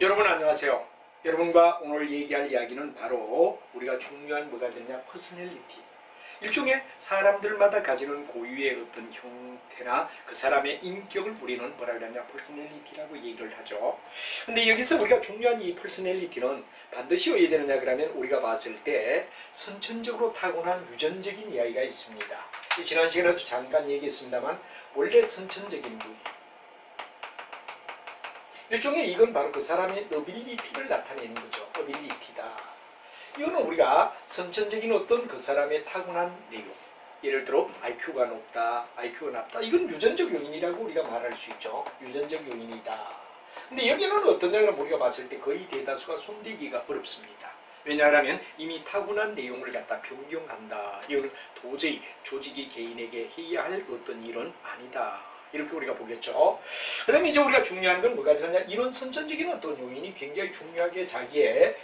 여러분 안녕하세요. 여러분과 오늘 얘기할 이야기는 바로 우리가 중요한 뭐가 되냐, 퍼스널리티. 일종의 사람들마다 가지는 고유의 어떤 형태나 그 사람의 인격을 우리는 뭐라 그러냐, 퍼스널리티라고 얘기를 하죠. 근데 여기서 우리가 중요한 이 퍼스널리티는 반드시 어디에 되느냐 그러면 우리가 봤을 때 선천적으로 타고난 유전적인 이야기가 있습니다. 지난 시간에도 잠깐 얘기했습니다만 원래 선천적인 부위, 일종의 이건 바로 그 사람의 어빌리티를 나타내는 거죠. 어빌리티다. 이거는 우리가 선천적인 어떤 그 사람의 타고난 내용, 예를 들어 IQ가 높다, IQ가 낮다, 이건 유전적 요인이라고 우리가 말할 수 있죠. 유전적 요인이다. 근데 여기는 어떠냐 그러면 우리가 봤을 때 거의 대다수가 손대기가 어렵습니다. 왜냐하면 이미 타고난 내용을 갖다 변경한다. 이거는 도저히 조직이 개인에게 해야 할 어떤 일은 아니다. 이렇게 우리가 보겠죠. 그 다음에 이제 우리가 중요한 건 뭐가 되느냐, 이런 선천적인 어떤 요인이 굉장히 중요하게 자기의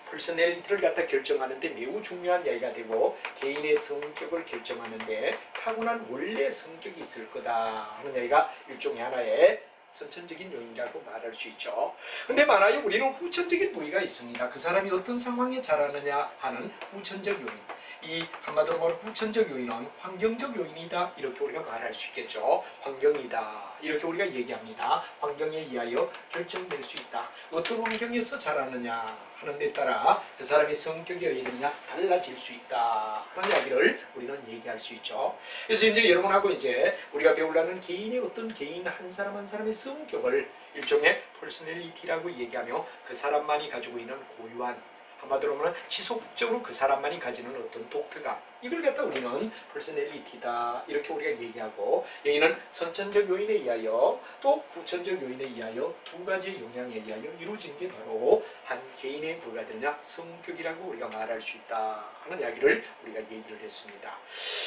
퍼스널리티를 갖다 결정하는데 매우 중요한 이야기가 되고, 개인의 성격을 결정하는데 타고난 원래 성격이 있을 거다 하는 이야기가 일종의 하나의 선천적인 요인이라고 말할 수 있죠. 근데 많아요, 우리는 후천적인 부위가 있습니다. 그 사람이 어떤 상황에 자라느냐 하는 후천적 요인. 이 한마디로 말하면 후천적 요인은 환경적 요인이다, 이렇게 우리가 말할 수 있겠죠. 환경이다, 이렇게 우리가 얘기합니다. 환경에 의하여 결정될 수 있다. 어떤 환경에서 자라느냐 하는 데 따라 그 사람의 성격이 어떻게 되느냐 달라질 수 있다 하는 이야기를 우리는 얘기할 수 있죠. 그래서 이제 여러분하고 이제 우리가 배우려는 개인의 어떤 개인 한 사람 한 사람의 성격을 일종의 퍼스널리티라고 얘기하며, 그 사람만이 가지고 있는 고유한, 한마디로 말하면 지속적으로 그 사람만이 가지는 어떤 독특함, 이걸 갖다 우리는 퍼스널리티다 이렇게 우리가 얘기하고, 여기는 선천적 요인에 의하여 또 후천적 요인에 의하여 두 가지 영향에 의하여 이루어진 게 바로 한 개인의 뭐가 되냐, 성격이라고 우리가 말할 수 있다 하는 이야기를 우리가 얘기를 했습니다.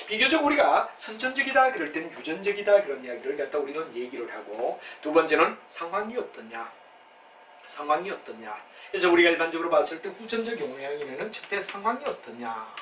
비교적 우리가 선천적이다 그럴 때는 유전적이다 그런 이야기를 갖다 우리는 얘기를 하고, 두 번째는 상황이 어떠냐, 상황이 어떠냐. 그래서 우리가 일반적으로 봤을 때 후천적 영향이면은 첫째 상황이 어떠냐.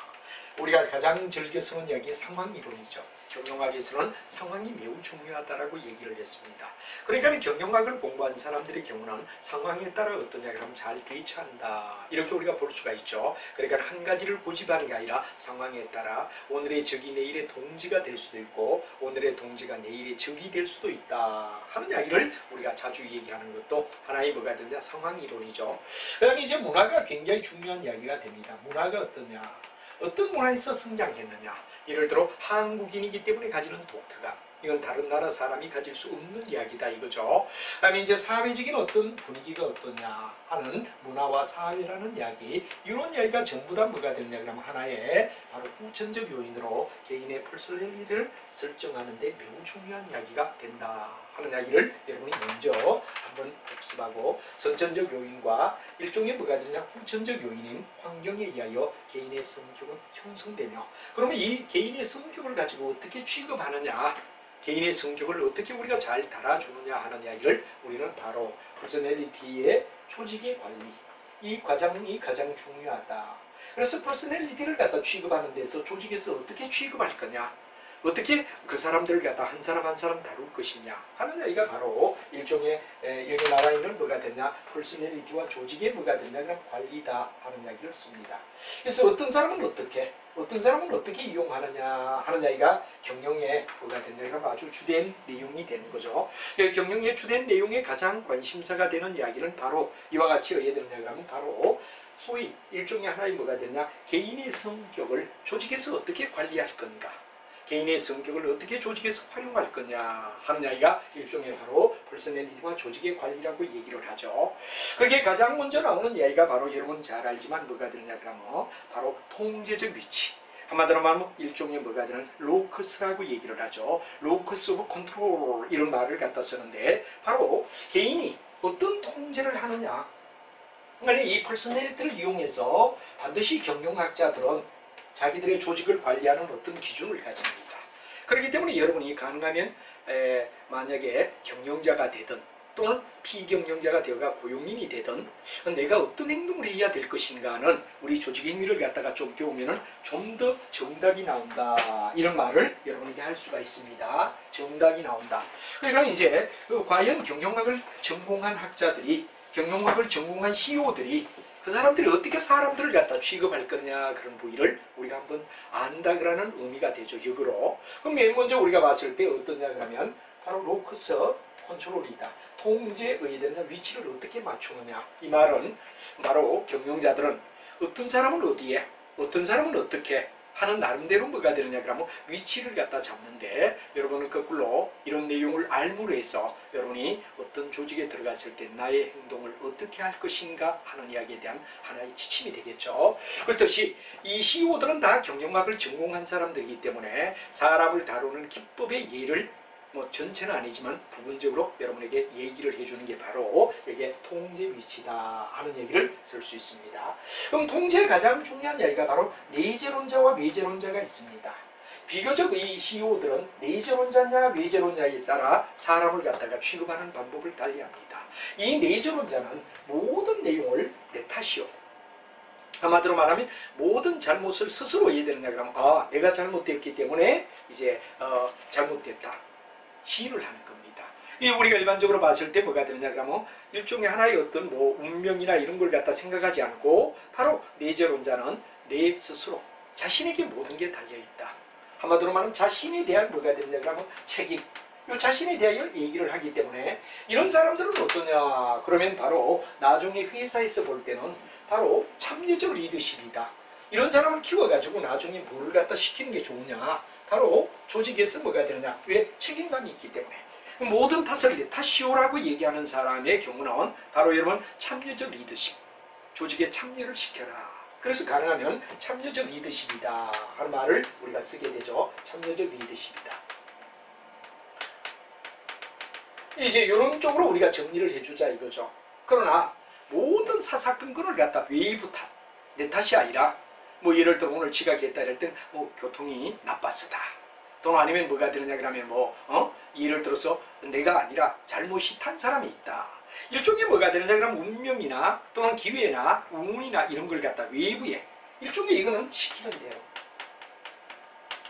우리가 가장 즐겨 쓰는 이야기 상황이론이죠. 경영학에서는 상황이 매우 중요하다라고 얘기를 했습니다. 그러니까 경영학을 공부한 사람들의 경우는 상황에 따라 어떠냐 그러면 잘 대처한다, 이렇게 우리가 볼 수가 있죠. 그러니까 한 가지를 고집하는 게 아니라 상황에 따라 오늘의 적이 내일의 동지가 될 수도 있고, 오늘의 동지가 내일의 적이 될 수도 있다 하는 이야기를 우리가 자주 얘기하는 것도 하나의 뭐가 되냐, 상황이론이죠. 그 다음에 이제 문화가 굉장히 중요한 이야기가 됩니다. 문화가 어떠냐, 어떤 문화에서 성장했느냐. 예를 들어 한국인이기 때문에 가지는 독특함, 이건 다른 나라 사람이 가질 수 없는 이야기다 이거죠. 그다음에 이제 사회적인 어떤 분위기가 어떠냐 하는 문화와 사회라는 이야기, 이런 이야기가 전부 다 뭐가 되느냐 그러면 하나의 바로 후천적 요인으로 개인의 퍼스널리티를 설정하는 데 매우 중요한 이야기가 된다 하는 이야기를 여러분이 먼저 한번 복습하고, 선천적 요인과 일종의 뭐가 되느냐, 후천적 요인인 환경에 의하여 개인의 성격은 형성되며, 그러면 이 개인의 성격을 가지고 어떻게 취급하느냐, 개인의 성격을 어떻게 우리가 잘 달아주느냐 하는 이야기를 우리는 바로 퍼스널리티의 조직의 관리, 이 과정이 가장 중요하다. 그래서 퍼스널리티를 갖다 취급하는 데서 조직에서 어떻게 취급할 거냐, 어떻게 그 사람들을 갖다 한 사람 한 사람 다룰 것이냐 하는 이야기가 바로 일종의 여기 나와 있는 뭐가 되냐, 퍼스널리티와 조직의 뭐가 되냐, 그냥 관리다 하는 이야기를 씁니다. 그래서 어떤 사람은 어떻게 이용하느냐 하는 이야기가 경영의 뭐가 되냐가 아주 주된 내용이 되는 거죠. 경영의 주된 내용에 가장 관심사가 되는 이야기는 바로 이와 같이 어디에 되느냐 하면 바로 소위 일종의 하나의 뭐가 되냐, 개인의 성격을 조직에서 어떻게 관리할 건가, 개인의 성격을 어떻게 조직에서 활용할 거냐 하는 이야기가 일종의 바로 퍼스널리티와 조직의 관리라고 얘기를 하죠. 그게 가장 먼저 나오는 이야기가 바로 여러분 잘 알지만 뭐가 되느냐 그러면 바로 통제적 위치, 한마디로 말하면 일종의 뭐가 되는 로커스라고 얘기를 하죠. 로커스 오브 컨트롤, 이런 말을 갖다 쓰는데 바로 개인이 어떤 통제를 하느냐, 그러니까 이 퍼스널리티를 이용해서 반드시 경영학자들은 자기들의 조직을 관리하는 어떤 기준을 가집니다. 그렇기 때문에 여러분이 가능하면 만약에 경영자가 되든 또는 피경영자가 되어가 고용인이 되든 내가 어떤 행동을 해야 될 것인가는 우리 조직 행위를 갖다가 좀 배우면 좀 더 정답이 나온다, 이런 말을 여러분에게 할 수가 있습니다. 정답이 나온다. 그러니까 이제 과연 경영학을 전공한 학자들이 경영학을 전공한 CEO들이 그 사람들이 어떻게 사람들을 갖다 취급할 거냐 그런 부위를 우리가 한번 안다 그러는 의미가 되죠. 역으로. 그럼 맨 먼저 우리가 봤을 때 어떠냐 그러면 바로 로커스 컨트롤이다. 통제에 의해되는 위치를 어떻게 맞추느냐. 이 말은 바로 경영자들은 어떤 사람은 어디에 어떤 사람은 어떻게 하는 나름대로 뭐가 되느냐 그러면 위치를 갖다 잡는데 여러분은 거꾸로 이런 내용을 알므로 해서 여러분이 어떤 조직에 들어갔을 때 나의 행동을 어떻게 할 것인가 하는 이야기에 대한 하나의 지침이 되겠죠. 그렇듯이 이 CEO들은 다 경영학을 전공한 사람들이기 때문에 사람을 다루는 기법의 예를 뭐 전체는 아니지만 부분적으로 여러분에게 얘기를 해주는 게 바로 이게 통제 위치다 하는 얘기를 쓸 수 있습니다. 그럼 통제의 가장 중요한 이야기가 바로 내재론자와 외재론자가 있습니다. 비교적 이 CEO들은 내재론자냐 외재론자에 따라 사람을 갖다가 취급하는 방법을 달리합니다. 이 내재론자는 모든 내용을 내 탓이요. 한마디로 말하면 모든 잘못을 스스로 이해되느냐 그러면 아 내가 잘못됐기 때문에 이제 잘못됐다. 시인을 하는 겁니다. 이 우리가 일반적으로 봤을 때 뭐가 되느냐 그러면 일종의 하나의 어떤 뭐 운명이나 이런 걸 갖다 생각하지 않고 바로 내재론자는 내 스스로 자신에게 모든 게 달려있다. 한마디로 말하면 자신에 대한 뭐가 되느냐 그러면 책임. 이 자신에 대하여 얘기를 하기 때문에 이런 사람들은 어떠냐 그러면 바로 나중에 회사에서 볼 때는 바로 참여적 리더십이다. 이런 사람을 키워가지고 나중에 뭐를 갖다 시키는 게 좋으냐 바로 조직에서 뭐가 되느냐 왜 책임감이 있기 때문에 모든 탓을 탓이오라고 얘기하는 사람의 경우는 바로 여러분 참여적 리더십 조직에 참여를 시켜라. 그래서 가능하면 참여적 리더십이다 하는 말을 우리가 쓰게 되죠. 참여적 리더십이다. 이제 이런 쪽으로 우리가 정리를 해주자 이거죠. 그러나 모든 사사건건을 갖다 외부 탓, 내 탓이 아니라 뭐 예를 들어 오늘 지각했다 이럴 땐 뭐 교통이 나빴으다. 또는 아니면 뭐가 되느냐 그러면 예를 들어서 내가 아니라 잘못이 탄 사람이 있다. 일종의 뭐가 되느냐 그러면 운명이나 또는 기회나 운이나 이런 걸 갖다 외부에 일종의 이거는 시키는 대로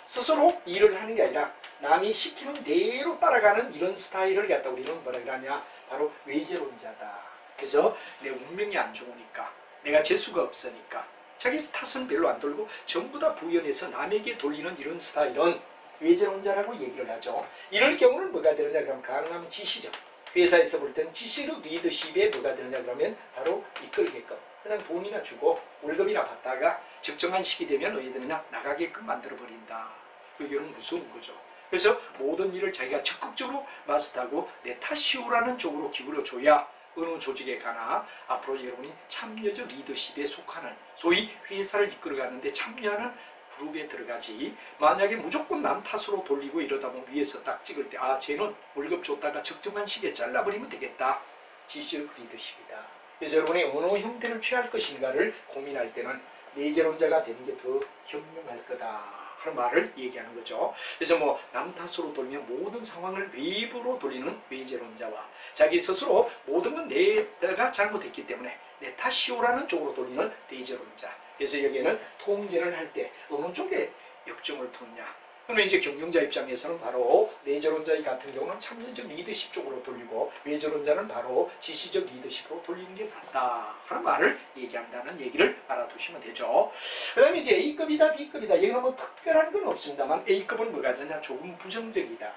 스스로 일을 하는 게 아니라 남이 시키는 대로 따라가는 이런 스타일을 갖다 우리는 뭐라 그러냐 바로 외재론자다. 그래서 내 운명이 안 좋으니까 내가 재수가 없으니까 자기 탓은 별로 안 돌고 전부 다 부연해서 남에게 돌리는 이런 스타일은 외재론자라고 얘기를 하죠. 이럴 경우는 뭐가 되느냐 그러면 가능하면 지시적. 회사에서 볼 때는 지시적 리더십에 뭐가 되느냐 그러면 바로 이끌게끔 그냥 돈이나 주고 월급이나 받다가 적정한 시기 되면 어디 되느냐 나가게끔 만들어버린다. 이건 무서운 거죠. 그래서 모든 일을 자기가 적극적으로 마스터하고 내 탓이오라는 쪽으로 기울여줘야 어느 조직에 가나 앞으로 여러분이 참여적 리더십에 속하는 소위 회사를 이끌어가는데 참여하는 그룹에 들어가지 만약에 무조건 남 탓으로 돌리고 이러다 보면 위에서 딱 찍을 때 아 쟤는 월급 줬다가 적정한 시기에 잘라버리면 되겠다. 지시적 리더십이다. 그래서 여러분이 어느 형태를 취할 것인가를 고민할 때는 내재론자가 되는 게 더 현명할 거다 하는 말을 얘기하는 거죠. 그래서 뭐 남 탓으로 돌면 모든 상황을 외부로 돌리는 외재론자와 자기 스스로 모든 건 내가 잘못했기 때문에 내 탓이오라는 쪽으로 돌리는 내재론자. 그래서 여기에는 통제를 할 때 어느 쪽에 역점을 두느냐. 그러면 이제 경영자 입장에서는 바로 내재론자 같은 경우는 참여적 리더십 쪽으로 돌리고 외재론자는 바로 지시적 리더십으로 돌리는 게 낫다 하는 말을 얘기한다는 얘기를 알아두시면 되죠. 그 다음에 이제 A급이다 B급이다 여기는 뭐 특별한 건 없습니다만 A급은 뭐가 되냐 조금 부정적이다.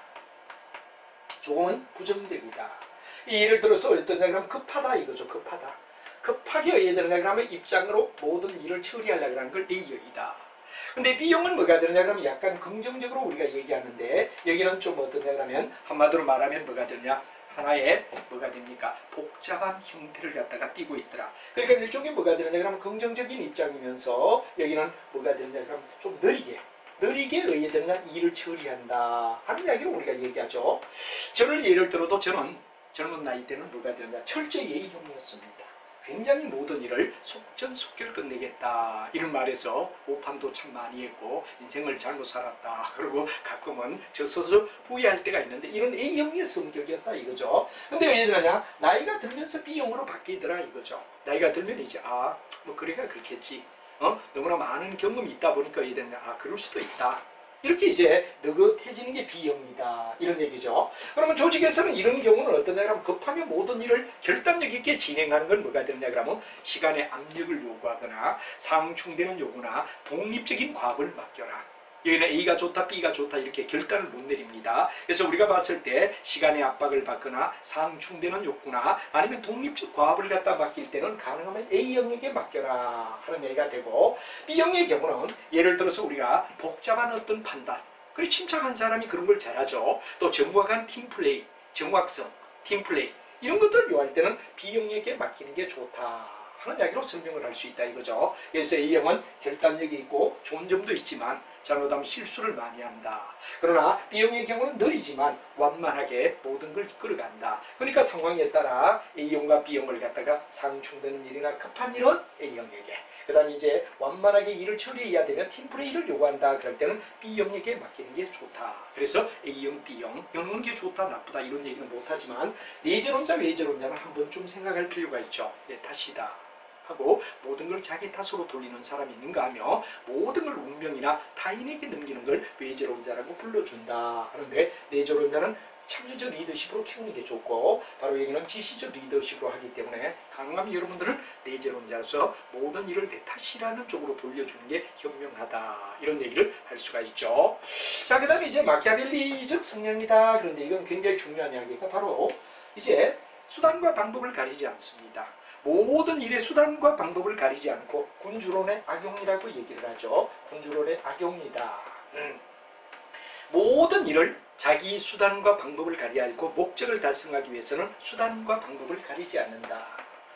조금은 부정적이다. 예를 들어서 어떠냐 그러면 급하다 이거죠. 급하다. 급하게 해야 되느냐 그러면 입장으로 모든 일을 처리하려고 하는 걸 A형이다. 근데 B형은 뭐가 되느냐 그러면 약간 긍정적으로 우리가 얘기하는데 여기는 좀 어떠냐 그러면 한마디로 말하면 뭐가 되느냐 하나의 뭐가 됩니까 복잡한 형태를 갖다가 띠고 있더라. 그러니까 일종의 뭐가 되느냐 그러면 긍정적인 입장이면서 여기는 뭐가 되느냐 그러면 좀 느리게 의해야 되느냐 일을 처리한다 하는 이야기를 우리가 얘기하죠. 저를 예를 들어도 저는 젊은 나이 때는 뭐가 되느냐 철저히 A형이었습니다. 굉장히 모든 일을 속전속결 끝내겠다 이런 말에서 오판도 참 많이 했고 인생을 잘못 살았다 그리고 가끔은 저 스스로 후회할 때가 있는데 이런 A형의 성격이었다 이거죠. 근데 왜 그러냐 나이가 들면서 B형으로 바뀌더라 이거죠. 나이가 들면 이제 뭐 그래가 그렇겠지 너무나 많은 경험이 있다 보니까 왜 되냐 그럴 수도 있다 이렇게 이제 느긋해지는 게 B형이다. 이런 얘기죠. 그러면 조직에서는 이런 경우는 어떠냐 그러면 급하게 모든 일을 결단력 있게 진행하는 건 뭐가 되느냐 그러면 시간의 압력을 요구하거나 상충되는 요구나 독립적인 과업을 맡겨라. 여기는 A가 좋다, B가 좋다 이렇게 결단을 못 내립니다. 그래서 우리가 봤을 때 시간의 압박을 받거나 상충되는 욕구나 아니면 독립적 과업을 갖다 맡길 때는 가능하면 A형에게 맡겨라 하는 얘기가 되고, B형의 경우는 예를 들어서 우리가 복잡한 어떤 판단, 그리고 침착한 사람이 그런 걸 잘하죠. 또 정확한 팀플레이, 정확성, 팀플레이 이런 것들을 요할 때는 B형에게 맡기는 게 좋다 하는 이야기로 설명을 할 수 있다 이거죠. 그래서 A형은 결단력이 있고 좋은 점도 있지만 잘못하면 실수를 많이 한다. 그러나 B형의 경우는 느리지만 완만하게 모든 걸 이끌어간다. 그러니까 상황에 따라 A형과 B형을 갖다가 상충되는 일이나 급한 일은 A형에게, 그 다음에 이제 완만하게 일을 처리해야 되면 팀플레이를 요구한다. 그럴 때는 B형에게 맡기는 게 좋다. 그래서 A형, B형, 이런 게 좋다, 나쁘다 이런 얘기는 못하지만 내재론자, 외재론자는 한 번쯤 생각할 필요가 있죠. 내 탓이다 하고 모든 걸 자기 탓으로 돌리는 사람이 있는가 하며 모든 걸 운명이나 타인에게 넘기는 걸 외재론자라고 불러준다 하는데, 내재론자는 참여적 리더십으로 키우는 게 좋고 바로 여기는 지시적 리더십으로 하기 때문에 가능하면 여러분들은 내재론자로서 모든 일을 내 탓이라는 쪽으로 돌려주는 게 현명하다 이런 얘기를 할 수가 있죠. 자, 그 다음에 이제 마키아벨리적 성향이다. 그런데 이건 굉장히 중요한 이야기가 바로 이제 수단과 방법을 가리지 않습니다. 모든 일의 수단과 방법을 가리지 않고 군주론의 악용이라고 얘기를 하죠. 군주론의 악용이다. 모든 일을 자기 수단과 방법을 가리지 않고 목적을 달성하기 위해서는 수단과 방법을 가리지 않는다.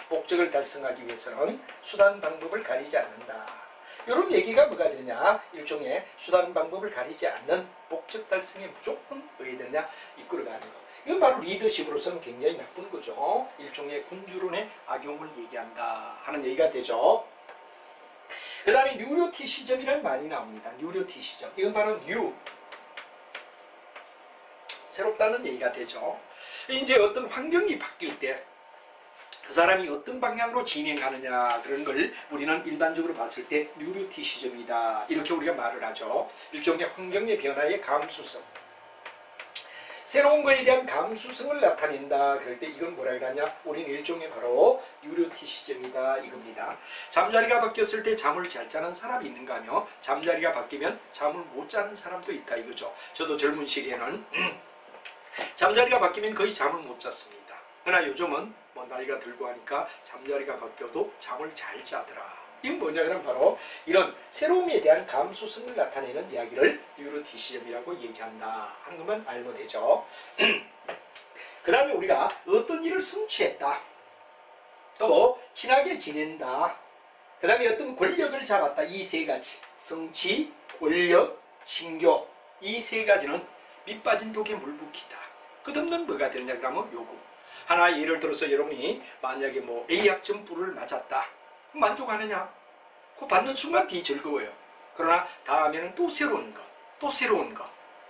목적을 달성하기 위해서는 수단 방법을 가리지 않는다. 이런 얘기가 뭐가 되냐, 일종의 수단 방법을 가리지 않는 목적 달성에 무조건 뭐가 되냐, 이끌어가는 것. 이건 바로 리더십으로서는 굉장히 나쁜 거죠. 일종의 군주론의 악용을 얘기한다 하는 얘기가 되죠. 그 다음에 뉴로티시즘이라는 말이 나옵니다. 뉴로티시즘. 이건 바로 새롭다는 얘기가 되죠. 이제 어떤 환경이 바뀔 때 그 사람이 어떤 방향으로 진행하느냐 그런 걸 우리는 일반적으로 봤을 때 뉴로티시즘이다 이렇게 우리가 말을 하죠. 일종의 환경의 변화의 감수성, 새로운 거에 대한 감수성을 나타낸다. 그럴 때 이건 뭐라 그러냐, 우리는 일종의 바로 뉴로티시즘이다 이겁니다. 잠자리가 바뀌었을 때 잠을 잘 자는 사람이 있는가 하며 잠자리가 바뀌면 잠을 못 자는 사람도 있다 이거죠. 저도 젊은 시기에는 잠자리가 바뀌면 거의 잠을 못 잤습니다. 그러나 요즘은 뭐 나이가 들고 하니까 잠자리가 바뀌어도 잠을 잘 자더라. 이건 뭐냐 그러면 바로 이런 새로움에 대한 감수성을 나타내는 이야기를 뉴로티시즘이라고 얘기한다 하는 것만 알면 되죠. 그 다음에 우리가 어떤 일을 성취했다, 또 친하게 지낸다, 그 다음에 어떤 권력을 잡았다. 이 세 가지, 성취, 권력, 신교, 이 세 가지는 밑빠진 독에 물 붓기다. 끝없는 뭐가 되느냐 그러면 요구. 하나 예를 들어서 여러분이 만약에 뭐 A학점 뿔을 맞았다. 만족하느냐? 그 받는 순간 되게 즐거워요. 그러나 다음에는 또 새로운 것, 또 새로운 것.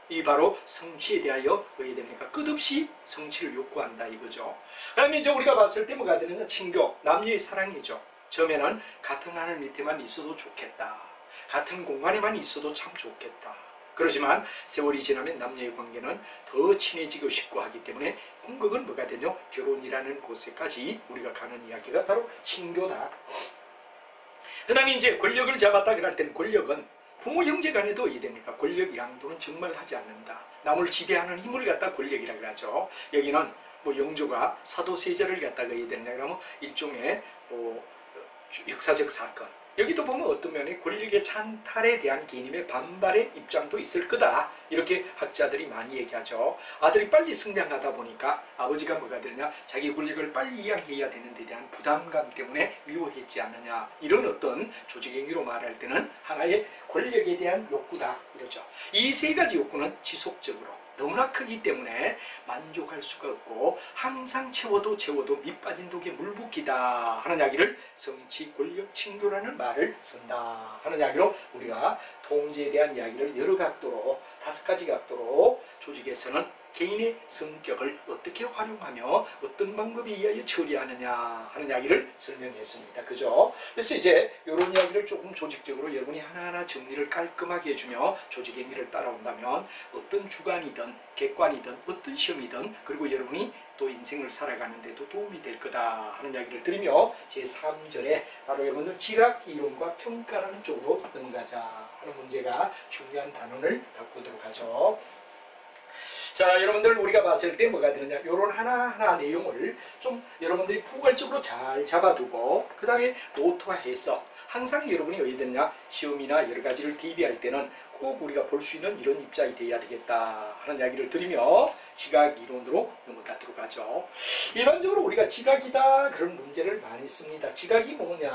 이 바로 성취에 대하여 뭐가 됩니까? 끝없이 성취를 요구한다 이거죠. 그다음에 이제 우리가 봤을 때 뭐가 되느냐? 친교, 남녀의 사랑이죠. 처음에는 같은 하늘 밑에만 있어도 좋겠다. 같은 공간에만 있어도 참 좋겠다. 그렇지만 세월이 지나면 남녀의 관계는 더 친해지고 싶고 하기 때문에 궁극은 뭐가 되냐? 결혼이라는 곳에까지 우리가 가는 이야기가 바로 친교다. 그 다음에 이제 권력을 잡았다 그럴 때는 권력은 부모 형제 간에도 이해됩니까? 권력 양도는 정말 하지 않는다. 남을 지배하는 힘을 갖다 권력이라고 하죠. 여기는 뭐 영조가 사도세자를 갖다가 이해되느냐 그러면 일종의 뭐 역사적 사건. 여기도 보면 어떤 면에 권력의 찬탈에 대한 개인의 반발의 입장도 있을 거다. 이렇게 학자들이 많이 얘기하죠. 아들이 빨리 성장하다 보니까 아버지가 뭐가 되느냐, 자기 권력을 빨리 이양해야 되는 데 대한 부담감 때문에 미워했지 않느냐. 이런 어떤 조직행위로 말할 때는 하나의 권력에 대한 욕구다. 이러죠. 이 세 가지 욕구는 지속적으로 너무나 크기 때문에 만족할 수가 없고 항상 채워도 밑빠진 독에 물 붓기다 하는 이야기를 성취, 권력, 친교라는 말을 쓴다 하는 이야기로 우리가 통제에 대한 이야기를 여러 각도로 5가지 각도로 조직에서는 개인의 성격을 어떻게 활용하며 어떤 방법에 의하여 처리하느냐 하는 이야기를 설명했습니다. 그죠? 그래서 이제 이런 이야기를 조금 조직적으로 여러분이 하나하나 정리를 깔끔하게 해주며 조직 행위를 따라온다면 어떤 주관이든 객관이든 어떤 시험이든 그리고 여러분이 또 인생을 살아가는 데도 도움이 될 거다 하는 이야기를 드리며 제3절에 바로 여러분들 지각 이론과 평가라는 쪽으로 넘어가자 하는 문제가 중요한 단원을 바꾸도록 하죠. 자, 여러분들 우리가 봤을 때 뭐가 되느냐, 이런 하나하나 내용을 좀 여러분들이 포괄적으로 잘 잡아두고 그 다음에 노트화해서 항상 여러분이 어디 되느냐, 시험이나 여러 가지를 대비할 때는 꼭 우리가 볼 수 있는 이런 입장이 돼야 되겠다 하는 이야기를 드리며 지각 이론으로 넘어가도록 하죠. 일반적으로 우리가 지각이다 그런 문제를 많이 씁니다. 지각이 뭐냐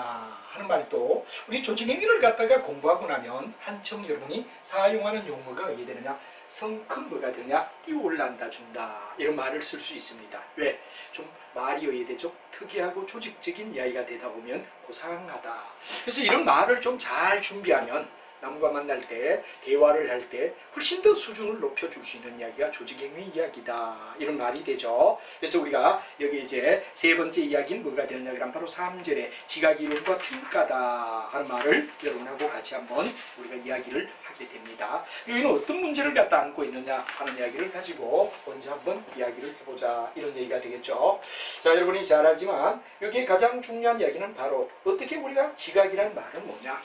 하는 말도 우리 조직행위를 갖다가 공부하고 나면 한층 여러분이 사용하는 용어가 어디 되느냐, 성큼 뭐가 되느냐, 뛰어올란다 준다 이런 말을 쓸 수 있습니다. 왜? 좀 말이 어야 되죠? 특이하고 조직적인 이야기가 되다 보면 고상하다. 그래서 이런 말을 좀 잘 준비하면 남과 만날 때, 대화를 할 때 훨씬 더 수준을 높여줄 수 있는 이야기가 조직행위 이야기다 이런 말이 되죠. 그래서 우리가 여기 이제 세 번째 이야기는 뭐가 되느냐 그러면 바로 3절에 지각이론과 평가다 하는 말을 여러분하고 같이 한번 우리가 이야기를 하게 됩니다. 여기는 어떤 문제를 갖다 안고 있느냐 하는 이야기를 가지고 먼저 한번 이야기를 해보자 이런 얘기가 되겠죠. 자, 여러분이 잘 알지만 여기에 가장 중요한 이야기는 바로 어떻게 우리가 지각이라는 말은 뭐냐,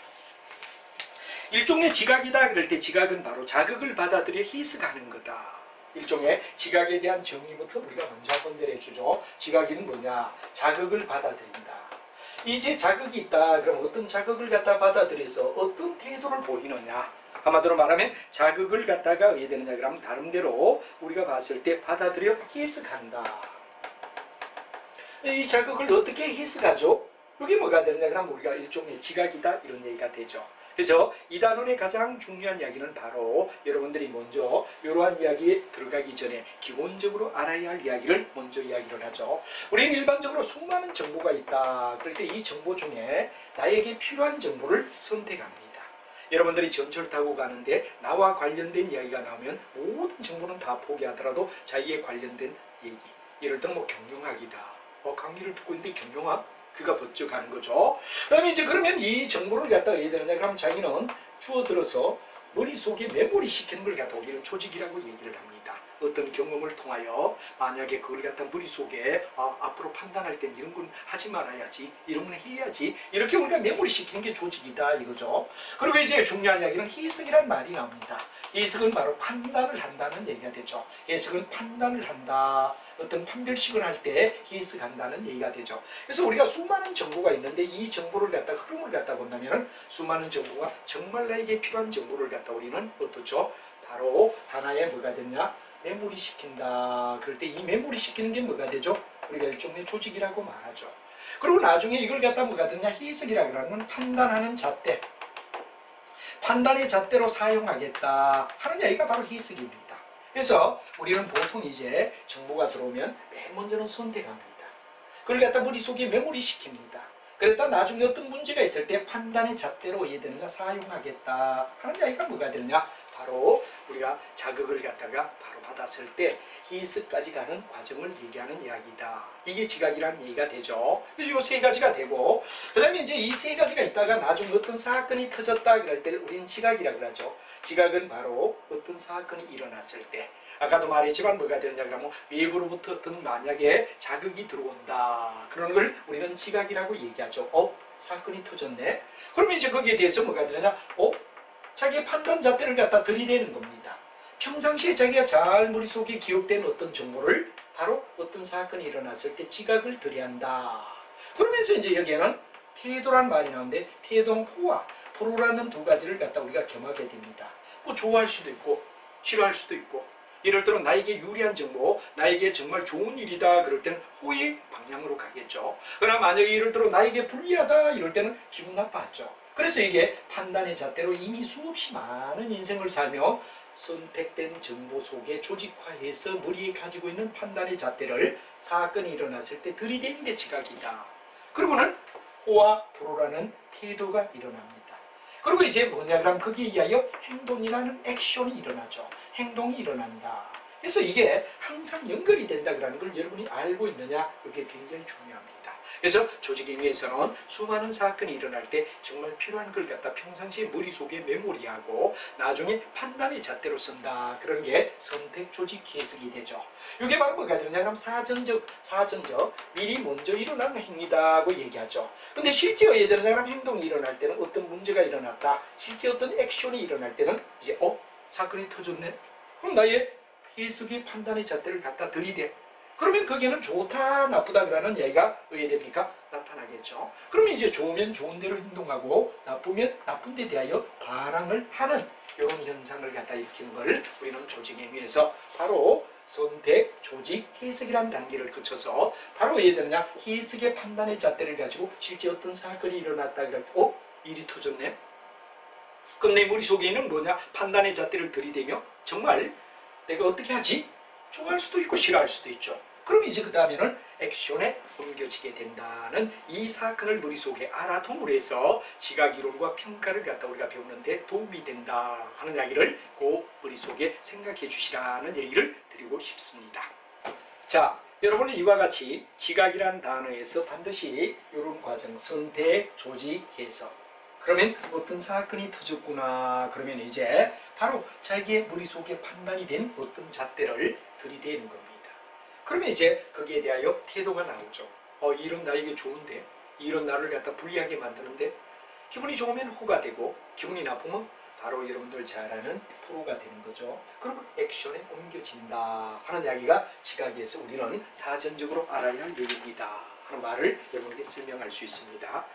일종의 지각이다 그럴 때 지각은 바로 자극을 받아들여 해석하는 거다. 일종의 지각에 대한 정의부터 우리가 먼저 한번 내려주죠. 지각이는 뭐냐, 자극을 받아들인다. 이제 자극이 있다 그럼 어떤 자극을 갖다 받아들여서 어떤 태도를 보이느냐, 한마디로 말하면 자극을 갖다가 어떻게 되느냐 그러면 나름대로 우리가 봤을 때 받아들여 해석한다. 이 자극을 어떻게 해석하죠? 이게 뭐가 되느냐 그러면 우리가 일종의 지각이다 이런 얘기가 되죠. 그래서 이 단원의 가장 중요한 이야기는 바로 여러분들이 먼저 이러한 이야기에 들어가기 전에 기본적으로 알아야 할 이야기를 먼저 이야기를 하죠. 우리는 일반적으로 수많은 정보가 있다. 그럴 때 이 정보 중에 나에게 필요한 정보를 선택합니다. 여러분들이 전철 타고 가는데 나와 관련된 이야기가 나오면 모든 정보는 다 포기하더라도 자기에 관련된 얘기, 예를 들어 뭐 경영학이다. 강의를 듣고 있는데 경영학? 귀가 번쩍 하는 거죠. 그 다음에 이제 그러면 이 정보를 갖다가 해야 되느냐 그럼 자기는 주워들어서 머릿속에 메모리 시키는 걸 갖다 우리는 조직이라고 얘기를 합니다. 어떤 경험을 통하여 만약에 그걸 갖다 머릿속에 앞으로 판단할 땐 이런 건 하지 말아야지, 이런 건 해야지, 이렇게 우리가 메모리 시키는 게 조직이다 이거죠. 그리고 이제 중요한 이야기는 해석이라는 말이 나옵니다. 해석은 바로 판단을 한다는 얘기가 되죠. 해석은 판단을 한다. 어떤 판별식을 할 때 해석한다는 얘기가 되죠. 그래서 우리가 수많은 정보가 있는데 이 정보를 갖다 흐름을 갖다 본다면 수많은 정보가 정말 나에게 필요한 정보를 갖다 우리는 어떻죠? 바로 하나의 뭐가 됐냐? 메모리 시킨다. 그럴 때 이 메모리 시키는 게 뭐가 되죠? 우리가 일종의 조직이라고 말하죠. 그리고 나중에 이걸 갖다 뭐가 되냐? 해석이라고 하는 판단하는 잣대. 판단의 잣대로 사용하겠다 하는 얘기가 바로 해석입니다. 그래서 우리는 보통 이제 정보가 들어오면 맨 먼저는 선택합니다. 그걸 갖다 머릿속에 메모리 시킵니다. 그랬다 나중에 어떤 문제가 있을 때 판단의 잣대로 이해되는가 사용하겠다 하는 이야기가 뭐가 되느냐, 바로 우리가 자극을 갖다가 바로 받았을 때 해석까지 가는 과정을 얘기하는 이야기다. 이게 지각이라는 얘기가 되죠. 그래서 이 세 가지가 되고 그 다음에 이제 이 세 가지가 있다가 나중에 어떤 사건이 터졌다 그럴 때 우리는 지각이라고 하죠. 지각은 바로 어떤 사건이 일어났을 때, 아까도 말했지만 뭐가 되느냐 그러면 외부로부터 어떤 만약에 자극이 들어온다 그런 걸 우리는 지각이라고 얘기하죠. 사건이 터졌네. 그러면 이제 거기에 대해서 뭐가 되느냐, 자기의 판단 잣대를 갖다 들이대는 겁니다. 평상시에 자기가 잘 머릿속에 기억된 어떤 정보를 바로 어떤 사건이 일어났을 때 지각을 들이한다. 그러면서 이제 여기에는 태도란 말이 나오는데 태도는 호와 프로라는 두 가지를 갖다 우리가 겸하게 됩니다. 뭐 좋아할 수도 있고 싫어할 수도 있고, 예를 들어 나에게 유리한 정보, 나에게 정말 좋은 일이다 그럴 때는 호의 방향으로 가겠죠. 그러나 만약에 예를 들어 나에게 불리하다 이럴 때는 기분 나빠하죠. 그래서 이게 판단의 잣대로 이미 수없이 많은 인생을 살며 선택된 정보 속에 조직화해서 머리에 가지고 있는 판단의 잣대를 사건이 일어났을 때 들이대는 게 지각이다. 그리고는 호와 불호라는 태도가 일어납니다. 그리고 이제 뭐냐 그러면 거기에 의하여 행동이라는 액션이 일어나죠. 행동이 일어난다. 그래서 이게 항상 연결이 된다는 걸 여러분이 알고 있느냐, 이게 굉장히 중요합니다. 그래서 조직행위에서는 수많은 사건이 일어날 때 정말 필요한 걸 갖다 평상시에 머릿속에 메모리하고 나중에 판단의 잣대로 쓴다. 그런 게 선택 조직 해석이 되죠. 이게 바로 뭐가 되느냐면 사전적 미리 먼저 일어나는 행위다고 얘기하죠. 근데 실제 예를 들면 행동이 일어날 때는 어떤 문제가 일어났다. 실제 어떤 액션이 일어날 때는 이제 사건이 터졌네. 그럼 나의 해석의 판단의 잣대를 갖다 들이대. 그러면 거기에는 좋다 나쁘다 그러는 얘기가 어떻게 됩니까? 나타나겠죠. 그러면 이제 좋으면 좋은 대로 행동하고 나쁘면 나쁜 데 대하여 반항을 하는 이런 현상을 갖다 일으키는 걸 우리는 조직행위에서 바로 선택, 조직, 해석이라는 단계를 거쳐서 바로 왜 되느냐? 해석의 판단의 잣대를 가지고 실제 어떤 사건이 일어났다 그럴 때 일이 터졌네? 그럼 내 머릿속에 있는 뭐냐? 판단의 잣대를 들이대며 정말 내가 어떻게 하지? 좋아할 수도 있고 싫어할 수도 있죠. 그럼 이제 그 다음에는 액션에 옮겨지게 된다는 이 사건을 머릿속에 알아둠으로 해서 지각이론과 평가를 갖다 우리가 배우는데 도움이 된다 하는 이야기를 그 머릿속에 생각해 주시라는 얘기를 드리고 싶습니다. 자, 여러분은 이와 같이 지각이라는 단어에서 반드시 이런 과정, 선택, 조직, 해석. 그러면 어떤 사건이 터졌구나. 그러면 이제 바로 자기의 머릿속에 판단이 된 어떤 잣대를 들이대는 겁니다. 그러면 이제 거기에 대하여 태도가 나오죠. 이런 나에게 좋은데, 이런 나를 갖다 불리하게 만드는데, 기분이 좋으면 호가 되고, 기분이 나쁘면 바로 여러분들 잘 아는 프로가 되는 거죠. 그리고 액션에 옮겨진다 하는 이야기가 지각에서 우리는 사전적으로 알아야 할 얘기입니다. 하는 말을 여러분에게 설명할 수 있습니다.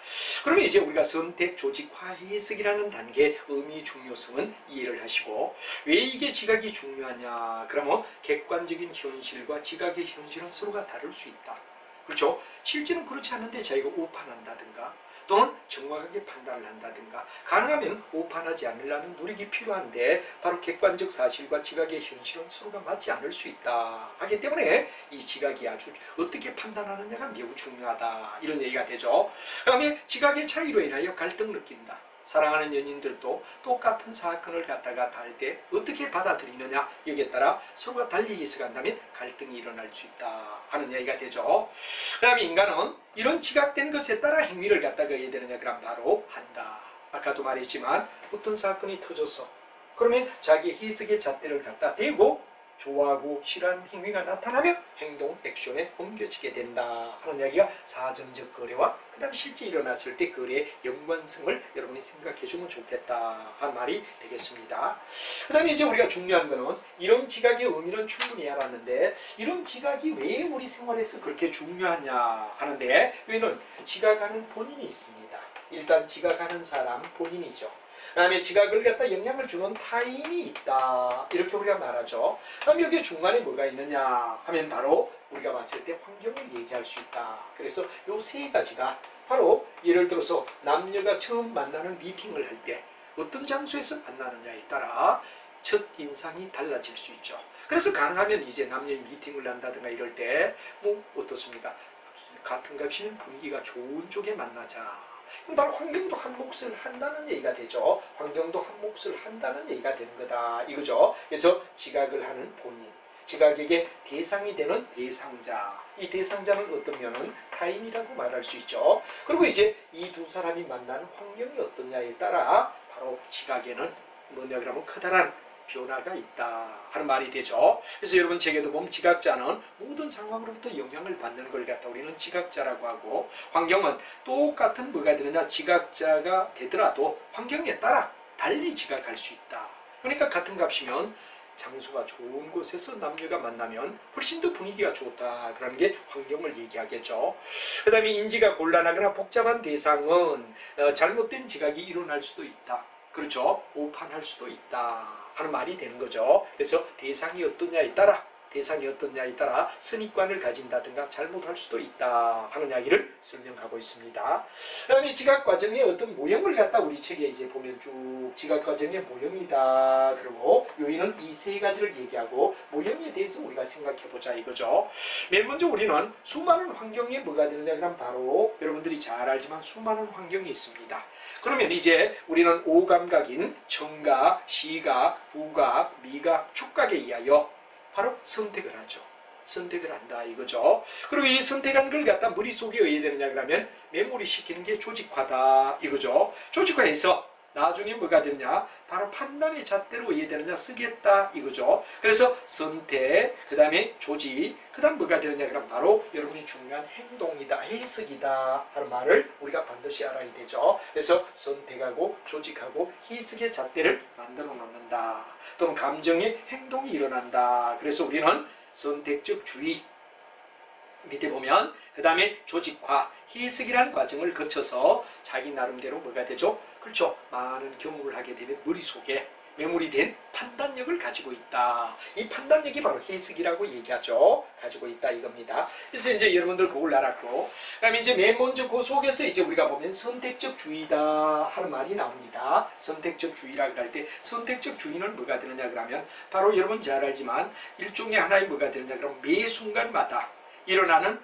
그러면 이제 우리가 선택, 조직화, 해석이라는 단계의 의미 중요성은 이해를 하시고 왜 이게 지각이 중요하냐? 그러면 객관적인 현실과 지각의 현실은 서로가 다를 수 있다. 그렇죠? 실제는 그렇지 않은데 자기가 오판한다든가 또는 정확하게 판단을 한다든가 가능하면 오판하지 않으려는 노력이 필요한데 바로 객관적 사실과 지각의 현실은 서로가 맞지 않을 수 있다 하기 때문에 이 지각이 아주 어떻게 판단하느냐가 매우 중요하다 이런 얘기가 되죠. 그 다음에 지각의 차이로 인하여 갈등 느낀다. 사랑하는 연인들도 똑같은 사건을 갖다가 다룰 때 어떻게 받아들이느냐 여기에 따라 서로가 달리 해석한다면 갈등이 일어날 수 있다 하는 이야기가 되죠. 그 다음에 인간은 이런 지각된 것에 따라 행위를 갖다가 해야 되느냐 그럼 바로 한다. 아까도 말했지만 어떤 사건이 터졌어. 그러면 자기 해석의 잣대를 갖다 대고 좋아하고 싫어하는 행위가 나타나면 행동, 액션에 옮겨지게 된다 하는 이야기가 사전적 거래와 그 다음 실제 일어났을 때 거래의 연관성을 여러분이 생각해 주면 좋겠다 하는 말이 되겠습니다. 그 다음에 이제 우리가 중요한 거는 이런 지각의 의미는 충분히 알았는데 이런 지각이 왜 우리 생활에서 그렇게 중요하냐 하는데 왜냐면 지각하는 본인이 있습니다. 일단 지각하는 사람 본인이죠. 그 다음에 지각을 갖다 영향을 주는 타인이 있다. 이렇게 우리가 말하죠. 그럼 여기 중간에 뭐가 있느냐 하면 바로 우리가 봤을 때 환경을 얘기할 수 있다. 그래서 요 세 가지가 바로 예를 들어서 남녀가 처음 만나는 미팅을 할 때 어떤 장소에서 만나느냐에 따라 첫 인상이 달라질 수 있죠. 그래서 가능하면 이제 남녀의 미팅을 한다든가 이럴 때 뭐 어떻습니까? 같은 값이면 분위기가 좋은 쪽에 만나자. 바로 환경도 한 몫을 한다는 얘기가 되죠. 환경도 한 몫을 한다는 얘기가 되는 거다. 이거죠. 그래서 지각을 하는 본인, 지각에게 대상이 되는 대상자. 이 대상자는 어떤 면은 타인이라고 말할 수 있죠. 그리고 이제 이 두 사람이 만나는 환경이 어떠냐에 따라 바로 지각에는 뭐냐 그러면 커다란 변화가 있다 하는 말이 되죠. 그래서 여러분 책에도 보면 지각자는 모든 상황으로부터 영향을 받는 걸 갖다 우리는 지각자라고 하고 환경은 똑같은 뭐가 되느냐 지각자가 되더라도 환경에 따라 달리 지각할 수 있다. 그러니까 같은 값이면 장소가 좋은 곳에서 남녀가 만나면 훨씬 더 분위기가 좋다. 그런 게 환경을 얘기하겠죠. 그 다음에 인지가 곤란하거나 복잡한 대상은 잘못된 지각이 일어날 수도 있다. 그렇죠. 오판할 수도 있다 하는 말이 되는 거죠. 그래서 대상이 어떠냐에 따라 선입관을 가진다든가 잘못할 수도 있다 하는 이야기를 설명하고 있습니다. 그 다음에 지각 과정의 어떤 모형을 갖다 우리 책에 이제 보면 쭉 지각 과정의 모형이다. 그리고 요인은 이 세 가지를 얘기하고 모형에 대해서 우리가 생각해 보자 이거죠. 맨 먼저 우리는 수많은 환경에 뭐가 되느냐 그럼 바로 여러분들이 잘 알지만 수많은 환경이 있습니다. 그러면 이제 우리는 오감각인 청각, 시각, 후각, 미각, 촉각에 의하여 바로 선택을 하죠. 선택을 한다 이거죠. 그리고 이 선택한 걸 갖다 머릿속에 의해야 되느냐 그러면 메모리 시키는 게 조직화다 이거죠. 조직화해서 나중에 뭐가 되느냐 바로 판단의 잣대로 의해야 되느냐 쓰겠다 이거죠. 그래서 선택 그 다음에 조직 그 다음 뭐가 되느냐 그럼 바로 여러분이 중요한 행동이다 해석이다 하는 말을 우리가 반드시 알아야 되죠. 그래서 선택하고 조직하고 해석의 잣대를 만들어 놓는다. 또는 감정의 행동이 일어난다. 그래서 우리는 선택적 주의 밑에 보면 그 다음에 조직화 해석이라는 과정을 거쳐서 자기 나름대로 뭐가 되죠? 그렇죠. 많은 경험을 하게 되면 머릿속에 메모리된 판단력을 가지고 있다. 이 판단력이 바로 해석이라고 얘기하죠. 가지고 있다 이겁니다. 그래서 이제 여러분들 그걸 알았고, 그다음에 이제 맨 먼저 그 속에서 이제 우리가 보면 선택적 주의다 하는 말이 나옵니다. 선택적 주의라고 할 때 선택적 주의는 뭐가 되느냐 그러면 바로 여러분 잘 알지만 일종의 하나의 뭐가 되느냐 그러면 매 순간마다 일어나는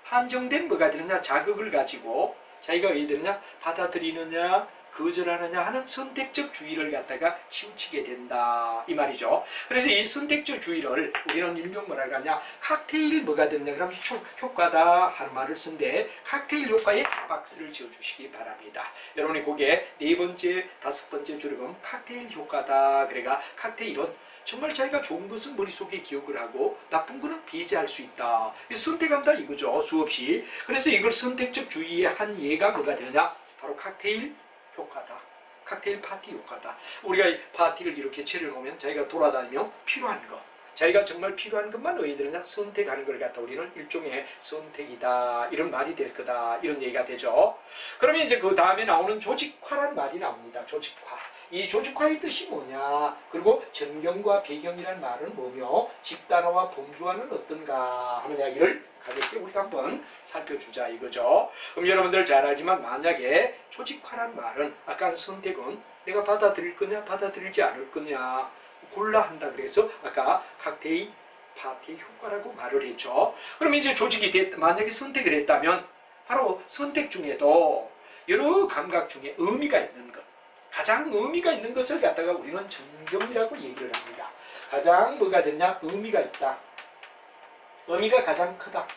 한정된 뭐가 되느냐 자극을 가지고 자기가 왜 되느냐 받아들이느냐 거절하느냐 하는 선택적 주의를 갖다가 치우치게 된다 이 말이죠. 그래서 이 선택적 주의를 우리는 일명 뭐라 하냐 칵테일 뭐가 되느냐 그러면 효과다 하는 말을 쓴데 칵테일 효과에 박스를 지어주시기 바랍니다. 여러분이 거기에 네 번째 다섯 번째 줄에 보면 칵테일 효과다. 그래가 칵테일은 정말 자기가 좋은 것은 머릿속에 기억을 하고 나쁜 거는 배제할 수 있다. 선택한다 이거죠. 수없이. 그래서 이걸 선택적 주의의 한 예가 뭐가 되느냐 바로 칵테일 효과다. 칵테일 파티 효과다. 우리가 파티를 이렇게 차려놓으면 자기가 돌아다니며 필요한 거 자기가 정말 필요한 것만 왜 되느냐 선택하는 걸 갖다 우리는 일종의 선택이다 이런 말이 될 거다 이런 얘기가 되죠. 그러면 이제 그 다음에 나오는 조직화란 말이 나옵니다. 조직화. 이 조직화의 뜻이 뭐냐 그리고 전경과 배경이란 말은 뭐며 집단화와 범주화는 어떤가 하는 이야기를 가볍게 우리가 한번 살펴주자 이거죠. 그럼 여러분들 잘 알지만 만약에 조직화란 말은 아까 선택은 내가 받아들일 거냐 받아들이지 않을 거냐 골라 한다 그래서 아까 칵테일 파티 효과라고 말을 했죠. 그럼 이제 조직이 만약에 선택을 했다면 바로 선택 중에도 여러 감각 중에 의미가 있는 것 가장 의미가 있는 것을 갖다가 우리는 전경이라고 얘기를 합니다. 가장 뭐가 됐냐 의미가 있다. 의미가 가장 크다.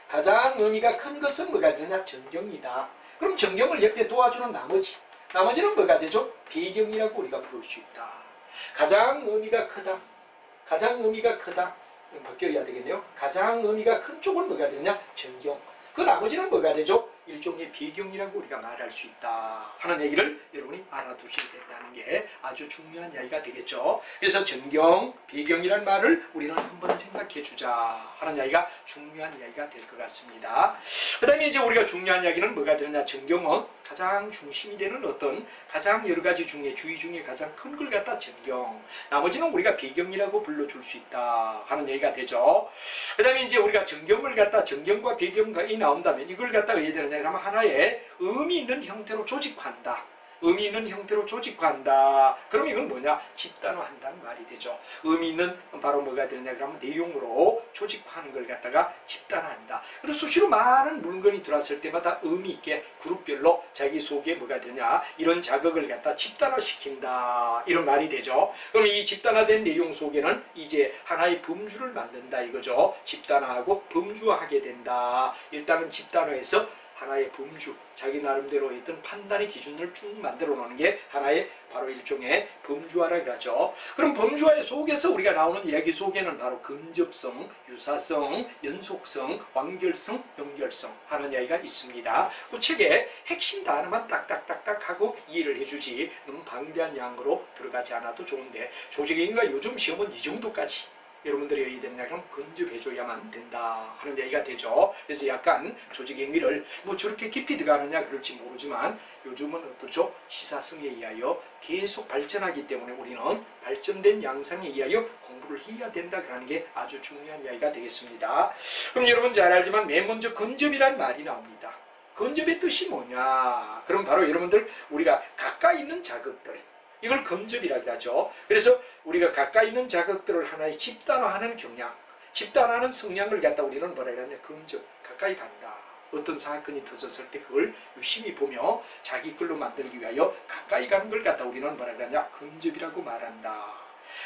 가장 의미가 큰 것은 뭐가 되느냐 전경이다. 그럼 전경을 옆에 도와주는 나머지는 뭐가 되죠? 배경이라고 우리가 부를 수 있다. 가장 의미가 크다. 가장 의미가 크다. 바뀌어야 되겠네요. 가장 의미가 큰 쪽은 뭐가 되느냐 전경. 그 나머지는 뭐가 되죠? 일종의 배경이라고 우리가 말할 수 있다 하는 얘기를 여러분이 알아두셔야 된다는 게 아주 중요한 이야기가 되겠죠. 그래서 전경, 배경이란 말을 우리는 한번 생각해 주자 하는 이야기가 중요한 이야기가 될 것 같습니다. 그 다음에 이제 우리가 중요한 이야기는 뭐가 되느냐 전경은 가장 중심이 되는 어떤 가장 여러 가지 중에 주의 중에 가장 큰 걸 갖다 전경 나머지는 우리가 배경이라고 불러줄 수 있다 하는 얘기가 되죠. 그 다음에 이제 우리가 전경을 갖다 전경과 배경이 나온다면 이걸 갖다 왜 되느냐 그러면 하나의 의미 있는 형태로 조직화한다. 의미 있는 형태로 조직화한다. 그럼 이건 뭐냐? 집단화한다는 말이 되죠. 의미 있는 바로 뭐가 되느냐 그러면 내용으로 조직화하는 걸 갖다가 집단화한다. 그리고 수시로 많은 물건이 들어왔을 때마다 의미 있게 그룹별로 자기 속에 뭐가 되냐 이런 자극을 갖다 집단화시킨다. 이런 말이 되죠. 그럼 이 집단화된 내용 속에는 이제 하나의 범주를 만든다 이거죠. 집단화하고 범주화하게 된다. 일단은 집단화해서 하나의 범주, 자기 나름대로 있던 판단의 기준을 쭉 만들어 놓는 게 하나의 바로 일종의 범주화라고 하죠. 그럼 범주화 속에서 우리가 나오는 이야기 속에는 바로 근접성, 유사성, 연속성, 완결성, 연결성 하는 이야기가 있습니다. 그 책에 핵심 단어만 딱딱딱딱 하고 이해를 해주지 너무 방대한 양으로 들어가지 않아도 좋은데 조직인가 요즘 시험은 이 정도까지 여러분들이 해야 되느냐 그럼 근접해줘야만 된다 하는 얘기가 되죠. 그래서 약간 조직행위를 뭐 저렇게 깊이 들어가느냐 그럴지 모르지만 요즘은 어떻죠? 시사성에 의하여 계속 발전하기 때문에 우리는 발전된 양상에 의하여 공부를 해야 된다 그러는 게 아주 중요한 이야기가 되겠습니다. 그럼 여러분 잘 알지만 맨 먼저 근접이란 말이 나옵니다. 근접의 뜻이 뭐냐? 그럼 바로 여러분들 우리가 가까이 있는 자극들 이걸 근접이라고 하죠. 그래서 우리가 가까이 있는 자극들을 하나의 집단화하는 경향, 집단화하는 성향을 갖다 우리는 뭐라 하냐 근접, 가까이 간다. 어떤 사건이 터졌을 때 그걸 유심히 보며 자기 걸로 만들기 위하여 가까이 가는 걸 갖다 우리는 뭐라 하냐 근접이라고 말한다.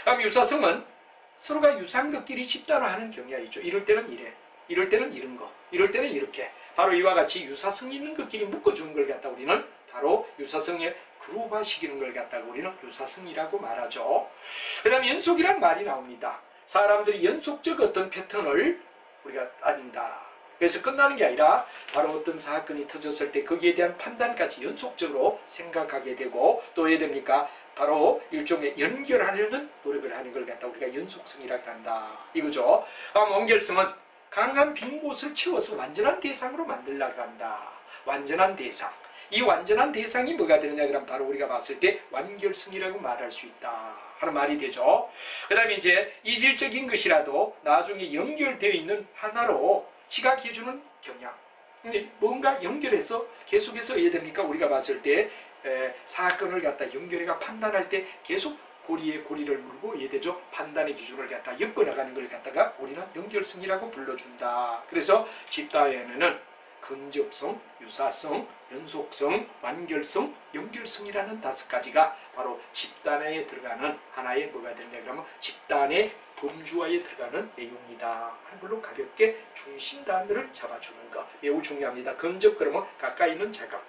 그럼 유사성은 서로가 유사한 것끼리 집단화하는 경향이죠. 이럴 때는 이래, 이럴 때는 이런 거, 이럴 때는 이렇게. 바로 이와 같이 유사성 있는 것끼리 묶어주는 걸 갖다 우리는 바로 유사성의 그룹화시키는 걸 갖다가 우리는 유사성이라고 말하죠. 그 다음에 연속이란 말이 나옵니다. 사람들이 연속적 어떤 패턴을 우리가 따진다. 그래서 끝나는 게 아니라 바로 어떤 사건이 터졌을 때 거기에 대한 판단까지 연속적으로 생각하게 되고 또 해야 됩니까? 바로 일종의 연결하려는 노력을 하는 걸 갖다 우리가 연속성이라고 한다. 이거죠. 원결성은 강한 빈 곳을 채워서 완전한 대상으로 만들려고 한다. 완전한 대상. 이 완전한 대상이 뭐가 되느냐 그럼 바로 우리가 봤을 때 완결성이라고 말할 수 있다 하는 말이 되죠. 그 다음에 이제 이질적인 것이라도 나중에 연결되어 있는 하나로 지각해주는 경향. 근데 뭔가 연결해서 계속해서 해야 됩니까? 우리가 봤을 때 사건을 갖다 연결해가 판단할 때 계속 고리에 고리를 물고 이해되죠? 판단의 기준을 갖다 엮어나가는 걸 갖다가 우리는 연결성이라고 불러준다. 그래서 집단에는 근접성, 유사성, 연속성, 완결성, 연결성이라는 5가지가 바로 집단에 들어가는 하나의 뭐가 되느냐 그러면 집단의 범주화에 들어가는 내용이다. 한 걸로 가볍게 중심 단어를 잡아주는 거 매우 중요합니다. 근접 그러면 가까이 있는 자각.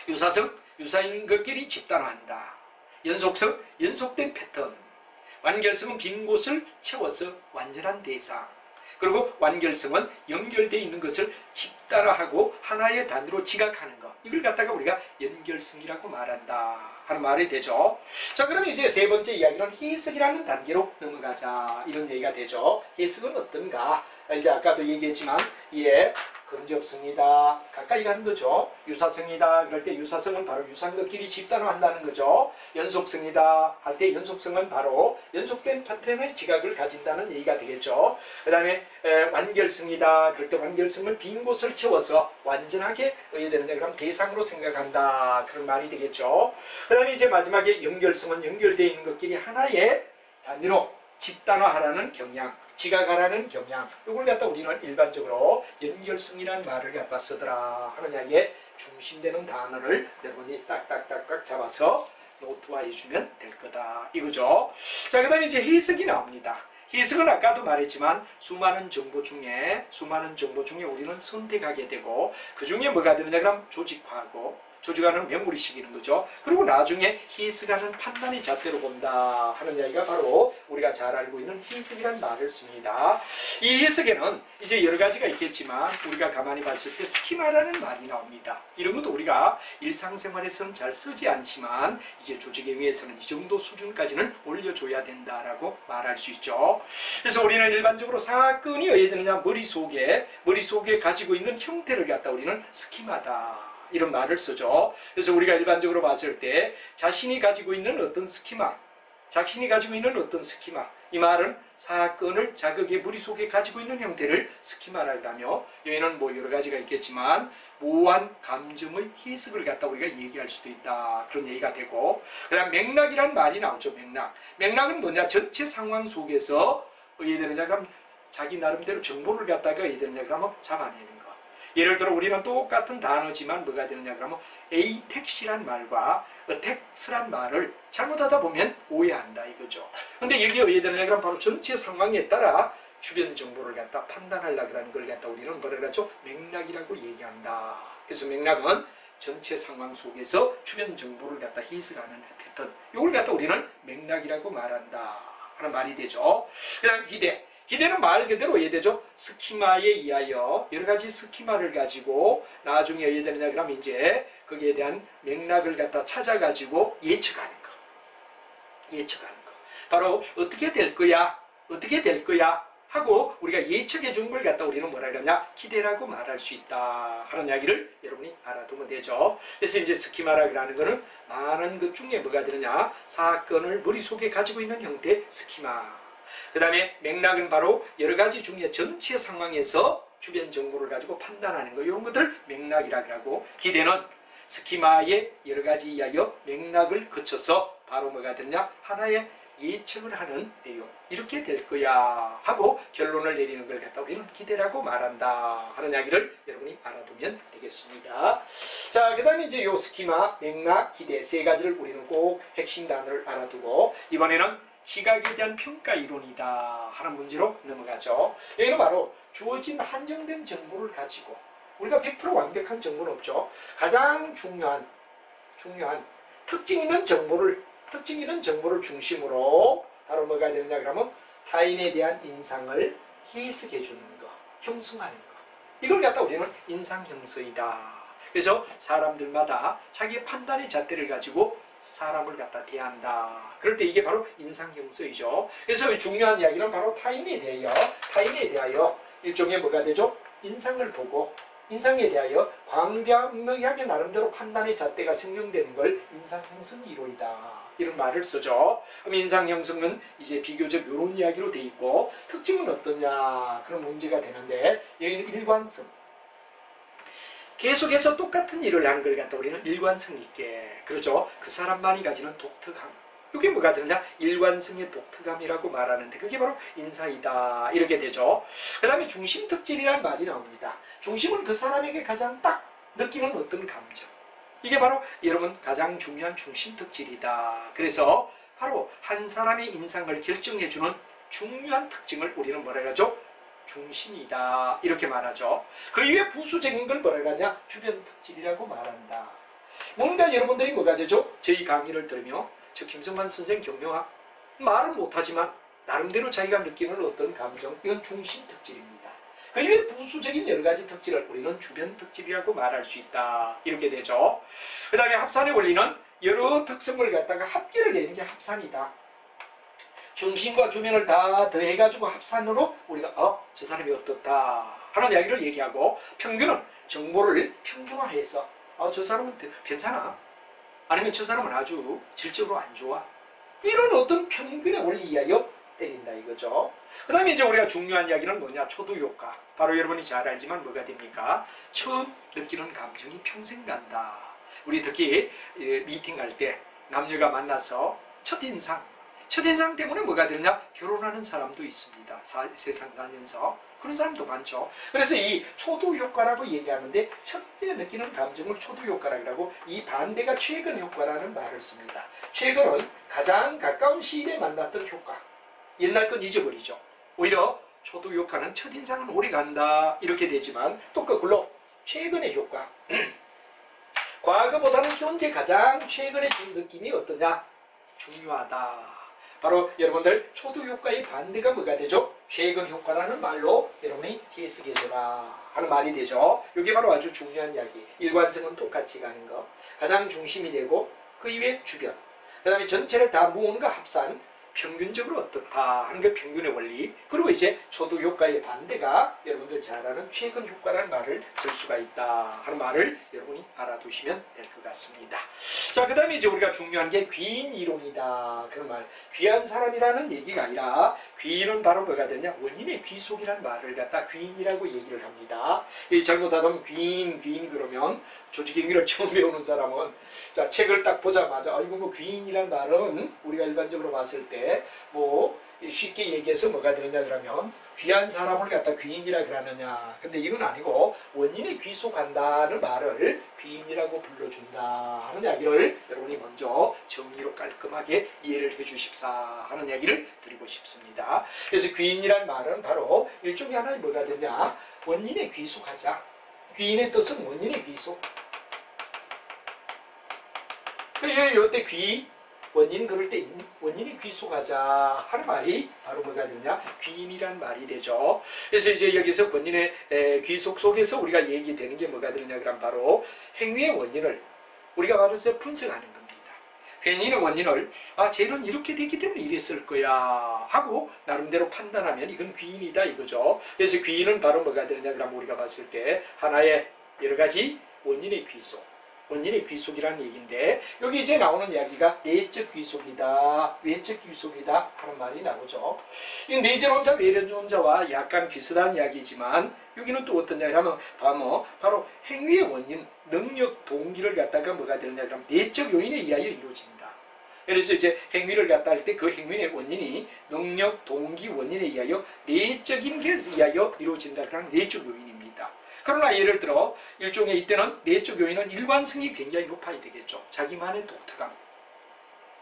유사성, 유사인 것끼리 집단화한다. 연속성, 연속된 패턴. 완결성은 빈 곳을 채워서 완전한 대상. 그리고 완결성은 연결되어 있는 것을 집단화하고 하나의 단위로 지각하는 것. 이걸 갖다가 우리가 연결성이라고 말한다 하는 말이 되죠. 자, 그럼 이제 세 번째 이야기는 해석이라는 단계로 넘어가자. 이런 얘기가 되죠. 해석은 어떤가? 이제 아까도 얘기했지만 예, 근접성이다. 가까이 가는 거죠. 유사성이다. 그럴 때 유사성은 바로 유사한 것끼리 집단화한다는 거죠. 연속성이다. 할 때 연속성은 바로 연속된 패턴의 지각을 가진다는 얘기가 되겠죠. 그 다음에 완결성이다. 그럴 때 완결성은 빈 곳을 채워서 완전하게 의해되는데 그럼 대상으로 생각한다. 그런 말이 되겠죠. 그 다음에 이제 마지막에 연결성은 연결되어 있는 것끼리 하나의 단위로 집단화하라는 경향. 지각하라는 경향. 이걸 갖다 우리는 일반적으로 연결성이라는 말을 갖다 쓰더라 하는 이야기에 중심되는 단어를 여러분이 딱딱딱딱 잡아서 노트화해 주면 될 거다. 이거죠. 자, 그 다음에 이제 해석이 나옵니다. 해석은 아까도 말했지만 수많은 정보 중에 우리는 선택하게 되고 그 중에 뭐가 되느냐 그럼 조직화하고 조직하는 메모리시키는 거죠. 그리고 나중에 해석하는 판단의 잣대로 본다 하는 이야기가 바로 우리가 잘 알고 있는 해석이라는 말을 씁니다. 이 해석에는 이제 여러 가지가 있겠지만 우리가 가만히 봤을 때 스키마라는 말이 나옵니다. 이런 것도 우리가 일상생활에서는 잘 쓰지 않지만 이제 조직에 의해서는 이 정도 수준까지는 올려줘야 된다라고 말할 수 있죠. 그래서 우리는 일반적으로 사건이 어디에 되느냐 머릿속에 가지고 있는 형태를 갖다 우리는 스키마다. 이런 말을 쓰죠. 그래서 우리가 일반적으로 봤을 때 자신이 가지고 있는 어떤 스키마, 이 말은 사건을 자극의 머릿속에 가지고 있는 형태를 스키마라고 하며 여기는 뭐 여러 가지가 있겠지만 모호한 감정의 해석을 갖다 우리가 얘기할 수도 있다. 그런 얘기가 되고 그 다음 맥락이란 말이 나오죠. 맥락은 뭐냐? 전체 상황 속에서 어디에 되느냐 그럼 자기 나름대로 정보를 갖다가 어디에 되느냐 그러면 잡아내는 거. 예를 들어 우리는 똑같은 단어지만 뭐가 되느냐 그러면 에이텍시란 말과 어텍스란 말을 잘못하다 보면 오해한다 이거죠. 근데 여기에 어디에 되느냐 그러면 바로 전체 상황에 따라 주변 정보를 갖다 판단하려고 하는 걸 갖다 우리는 뭐라 그러죠? 맥락이라고 얘기한다. 그래서 맥락은 전체 상황 속에서 주변 정보를 갖다 해석하는 패턴. 이걸 갖다 우리는 맥락이라고 말한다 하는 말이 되죠. 그 다음 기대는 말 그대로 이해되죠? 스키마에 의하여 여러 가지 스키마를 가지고 나중에 이해되느냐 그러면 이제 거기에 대한 맥락을 갖다 찾아가지고 예측하는 거. 바로 어떻게 될 거야 하고 우리가 예측해 준 걸 갖다 우리는 뭐라 그러냐? 기대라고 말할 수 있다 하는 이야기를 여러분이 알아두면 되죠. 그래서 이제 스키마라고 하는 거는 많은 것 중에 뭐가 되느냐? 사건을 머릿속에 가지고 있는 형태의 스키마. 그 다음에 맥락은 바로 여러 가지 중에 전체 상황에서 주변 정보를 가지고 판단하는 거 이런 것들 맥락이라고 하고 기대는 스키마의 여러 가지 이하여 맥락을 거쳐서 바로 뭐가 되느냐 하나의 예측을 하는 내용 이렇게 될 거야 하고 결론을 내리는 걸 갖다 우리는 기대라고 말한다 하는 이야기를 여러분이 알아두면 되겠습니다. 자, 그 다음에 이제 요 스키마, 맥락, 기대 세 가지를 우리는 꼭 핵심 단어를 알아두고 이번에는 시각에 대한 평가 이론이다 하는 문제로 넘어가죠. 여기는 바로 주어진 한정된 정보를 가지고 우리가 100% 완벽한 정보는 없죠. 가장 중요한 특징 있는 정보를 중심으로 바로 뭐가 되느냐 그러면 타인에 대한 인상을 해석해 주는 거, 형성하는 거. 이걸 갖다 우리는 인상 형성이다. 그래서 사람들마다 자기의 판단의 잣대를 가지고 사람을 갖다 대한다. 그럴 때 이게 바로 인상 형성이죠. 그래서 중요한 이야기는 바로 타인에 대하여 일종의 뭐가 되죠? 인상을 보고 인상에 대하여 광범위하게 나름대로 판단의 잣대가 생성되는 걸 인상 형성 이론이다. 이런 말을 쓰죠. 그럼 인상 형성은 이제 비교적 이런 이야기로 돼 있고 특징은 어떠냐 그런 문제가 되는데 여기는 일관성. 계속해서 똑같은 일을 하는 걸 갖다 우리는 일관성 있게 그러죠. 그 사람만이 가지는 독특함. 이게 뭐가 되느냐? 일관성의 독특함이라고 말하는데 그게 바로 인상이다. 이렇게 되죠. 그 다음에 중심특질이라는 말이 나옵니다. 중심은 그 사람에게 가장 딱 느끼는 어떤 감정. 이게 바로 여러분 가장 중요한 중심특질이다. 그래서 바로 한 사람의 인상을 결정해주는 중요한 특징을 우리는 뭐라 하죠? 중심이다. 이렇게 말하죠. 그 이외에 부수적인 걸 뭐라 하냐? 주변특질이라고 말한다. 뭔가 여러분들이 뭐가 되죠? 저희 강의를 들으며 저 김성만 선생 경영학 말은 못하지만 나름대로 자기가 느끼는 어떤 감정 이건 중심특질입니다. 그 이외에 부수적인 여러 가지 특질을 우리는 주변특질이라고 말할 수 있다. 이렇게 되죠. 그 다음에 합산의 원리는 여러 특성을 갖다가 합계를 내는 게 합산이다. 중심과 주변을 다 더해가지고 합산으로 우리가 저 사람이 어떻다 하는 이야기를 얘기하고 평균은 정보를 평준화해서 저 사람은 괜찮아 아니면 저 사람은 아주 질적으로 안 좋아 이런 어떤 평균의 원리 이하여 때린다 이거죠. 그 다음에 이제 우리가 중요한 이야기는 뭐냐? 초두효과. 바로 여러분이 잘 알지만 뭐가 됩니까? 처음 느끼는 감정이 평생 간다. 우리 특히 미팅할 때 남녀가 만나서 첫인상 때문에 뭐가 되느냐? 결혼하는 사람도 있습니다. 세상 살면서. 그런 사람도 많죠. 그래서 이 초두효과라고 얘기하는데 첫째 느끼는 감정을 초두효과라고 하고 이 반대가 최근효과라는 말을 씁니다. 최근은 가장 가까운 시일에 만났던 효과. 옛날 건 잊어버리죠. 오히려 초두효과는 첫인상은 오래 간다. 이렇게 되지만 또 거꾸로 최근의 효과. 과거보다는 현재 가장 최근에 준 느낌이 어떠냐? 중요하다. 바로 여러분들 초두효과의 반대가 뭐가 되죠? 최근효과라는 말로 여러분이 해석해줘라 하는 말이 되죠. 이게 바로 아주 중요한 이야기. 일관성은 똑같이 가는 거. 가장 중심이 되고 그 이외에 주변. 그 다음에 전체를 다 모으는 거 합산. 평균적으로 어떻다 하는 게 평균의 원리. 그리고 이제 초두효과의 반대가 여러분들 잘 아는 최근효과라는 말을 쓸 수가 있다 하는 말을 여러분이 알아두시면 될 것 같습니다. 자, 그 다음에 이제 우리가 중요한 게 귀인 이론이다. 그런 말. 귀한 사람이라는 얘기가 아니라 귀인은 바로 뭐가 되냐? 원인의 귀속이라는 말을 갖다 귀인이라고 얘기를 합니다. 잘못하면 귀인 그러면 조직행위를 처음 배우는 사람은 자 책을 딱 보자마자 이거 뭐 귀인이란 말은 우리가 일반적으로 봤을 때 뭐 쉽게 얘기해서 뭐가 되느냐 그러면 귀한 사람을 갖다 귀인이라 그러느냐. 근데 이건 아니고 원인에 귀속한다는 말을 귀인이라고 불러준다 하는 이야기를 여러분이 먼저 정리로 깔끔하게 이해를 해주십사 하는 이야기를 드리고 싶습니다. 그래서 귀인이란 말은 바로 일종의 하나의 뭐가 되냐? 원인에 귀속하자. 귀인의 뜻은 원인의 귀속. 요때 원인 그럴 때 원인이 귀속하자 하는 말이 바로 뭐가 되냐? 귀인이란 말이 되죠. 그래서 이제 여기서 원인의 귀속 속에서 우리가 얘기되는 게 뭐가 되느냐 그럼 바로 행위의 원인을 우리가 바로 분석하는 겁니다. 행위의 원인을 쟤는 이렇게 됐기 때문에 이랬을 거야 하고 나름대로 판단하면 이건 귀인이다 이거죠. 그래서 귀인은 바로 뭐가 되느냐 그럼 우리가 봤을 때 하나의 여러 가지 원인의 귀속이라는 얘기인데 여기 이제 나오는 이야기가 내적 귀속이다, 외적 귀속이다 하는 말이 나오죠. 이 내재론자, 외론자와 약간 비슷한 이야기지만 여기는 또 어떤 이야기냐면 바로 행위의 원인, 능력, 동기를 갖다가 뭐가 되느냐 그러면 내적 요인에 의하여 이루어진다. 그래서 이제 행위를 갖다 할 때 그 행위의 원인이 능력, 동기, 원인에 의하여 내적인 것에 의하여 이루어진다. 그러면 내적 요인입니다. 그러나 예를 들어 일종의 이때는 내적 요인은 일관성이 굉장히 높아야 되겠죠. 자기만의 독특함.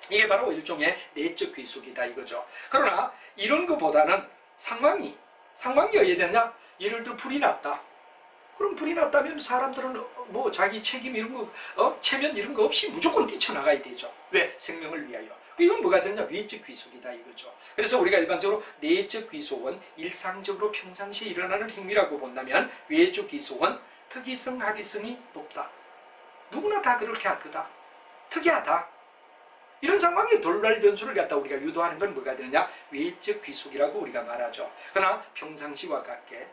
이게 바로 일종의 내적 귀속이다 이거죠. 그러나 이런 것보다는 상황이 어떻게 되냐? 예를 들어 불이 났다. 그럼 불이 났다면 사람들은 뭐 자기 책임 이런 거, 체면 이런 거 없이 무조건 뛰쳐나가야 되죠. 왜? 생명을 위하여. 이건 뭐가 되냐? 외적 귀속이다 이거죠. 그래서 우리가 일반적으로 내적 귀속은 일상적으로 평상시에 일어나는 행위라고 본다면 외적 귀속은 특이성, 합의성이 높다. 누구나 다 그렇게 할 거다. 특이하다. 이런 상황에 돌발 변수를 갖다 우리가 유도하는 건 뭐가 되느냐? 외적 귀속이라고 우리가 말하죠. 그러나 평상시와 같게